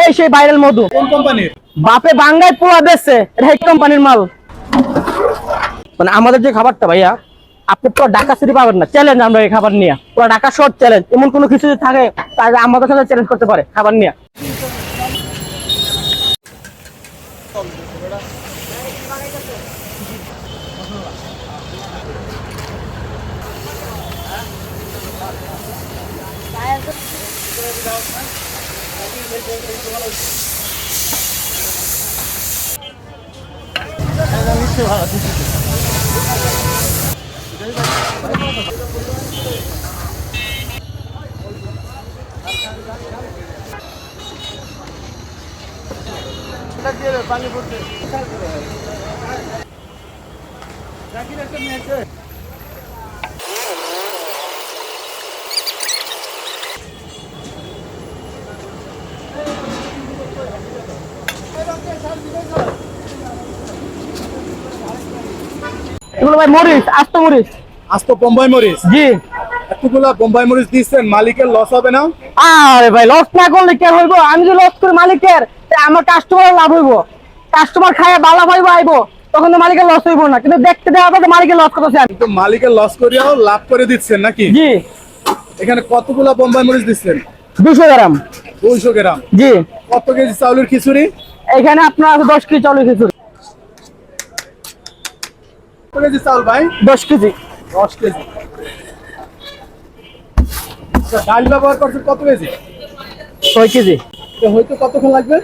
এই সেই ভাইরাল মধু। কোন কোম্পানির? বাপে বাঙ্গাই পোয়া বেচছে, এটা এই কোম্পানির মাল। মানে আমাদের যে খাবারটা ভাইয়া, আপনি পুরো ঢাকা সিটি পাবেন না। চ্যালেঞ্জ আমরা এই খাবার নিয়ে, পুরো ঢাকা শর্ট চ্যালেঞ্জ। এমন কোনো কিছু যদি থাকে তাহলে আমাদের সাথে চ্যালেঞ্জ করতে পারে খাবার নিয়ে। এগুলো ভাই মরিচ, আস্ত মরিচ। আস্ত বোম্বাই মরিচ? জি। এতগুলা বোম্বাই মরিচ দিচ্ছেন, মালিকের লস হবে না? আরে ভাই লস না করলে কি হইব? আমি যদি লস করি মালিকের, আমার কাস্টমার লাভ হইব। কাস্টমার খায় বালা পাইবো আইবো, তখন তো মালিকের লস হইব না। কিন্তু দেখতে দেওয়া তো মালিকের লস করতেছে আমি। তো মালিকের লস করিয়াও লাভ করে দিচ্ছেন নাকি? জি। এখানে কতগুলা বোম্বাই মরিচ দিচ্ছেন? 200 গ্রাম। 200 গ্রাম? জি। কত কেজি চাউলের খিচুড়ি? এখানে আপনার আছে 10 কেজি চাউলের খিচুড়ি। কত কেজি চাউল ভাই? 10 কেজি। 10 কেজি। আচ্ছা, ডাল ব্যবহার করছেন কত কেজি? 6 কেজি। তো হয়তো কতক্ষণ লাগবে?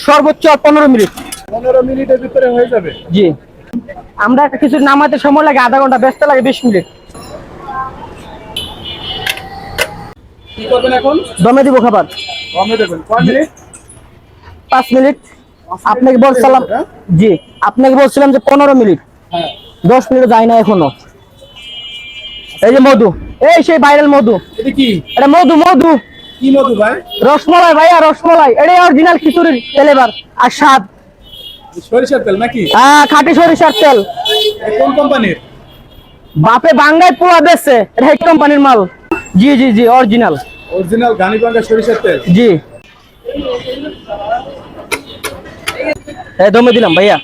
সর্বোচ্চ 15 মিনিট। 15 মিনিটের ভিতরে হয়ে যাবে? জি। আমরা একটা কিছু নামাতে সময় লাগে আধা ঘন্টা, বেচতে লাগে 20 মিনিট। কি করবেন এখন? দমে দিব খাবার। দমে দেবেন কয় মিনিট? 5 মিনিট। আপনাকে বলছিলাম, জি আপনাকে বলছিলাম যে 15 মিনিট। হ্যাঁ। 10 মিনিট যায় না এখনো। এই যে মধু, এই সেই ভাইরাল মধু। এটা কি? এটা মধু। মধু কি মধু ভাই? রসমলাই ভাইয়া, রসমলাই। এটাই অরিজিনাল খিচুড়ির ফ্লেভার আর স্বাদ। সরিষার তেল নাকি? হ্যাঁ, খাঁটি সরিষার তেল। কোন কোম্পানির? বাপে বাঙ্গাই পোয়া বেচছে, এটা এই কোম্পানির মাল। জি জি জি, অরিজিনাল। অরিজিনাল গানিবাঙ্গা সরিষার তেল? জি। এই দমে দিলাম ভাইয়া।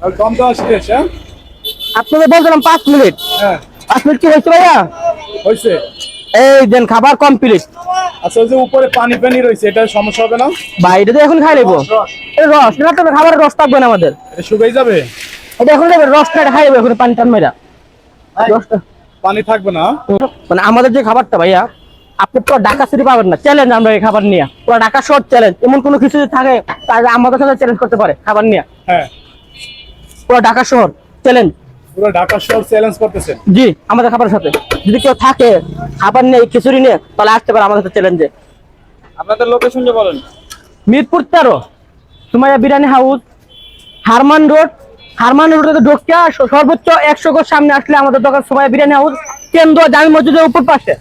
আর দম দেওয়া শেষ? হ্যাঁ, আপনাদের বলছিলাম 5 মিনিট। হ্যাঁ। 5 মিনিট কি হয়েছে ভাইয়া? হয়েছে। এই দেন খাবার কমপ্লিট। আচ্ছা, ওই যে উপরে পানি পানি রয়েছে, এটা সমস্যা হবে না? ভাই এটা তো এখন খাই নেবো। এই রস না তো, খাবারের রস থাকবে না আমাদের। এটা শুকাই যাবে? এটা এখন নেবে রসটা, খাই নেবো এখন পানি টান মেরা। রসটা পানি থাকবে না? মানে আমাদের যে খাবারটা ভাইয়া, আপনি পুরো ঢাকা সিটি পাবেন না। চ্যালেঞ্জ আমরা এই খাবার নিয়ে, পুরো ঢাকা শর্ট চ্যালেঞ্জ। এমন কোনো কিছু যদি থাকে তাহলে আমাদের সাথে চ্যালেঞ্জ করতে পারে খাবার নিয়ে। হ্যাঁ। পুরো ঢাকা শহর চ্যালেঞ্জ। পুরো ঢাকা শহর চ্যালেঞ্জ করতেছেন? জি, আমাদের খাবারের সাথে যদি কেউ থাকে খাবার নিয়ে, খিচুড়ি নিয়ে, তাহলে আসতে পারে আমাদের সাথে চ্যালেঞ্জে। আপনাদের লোকেশনটা বলেন। Mirpur 13 Sumaiya biryani house, Hermann road. Hermann রোডে ঢুকিয়া সর্বোচ্চ 100 গজ সামনে আসলে আমাদের দোকান সুমাইয়া বিরিয়ানি হাউস, কেন্দ্র জামি মসজিদের উপর পাশে।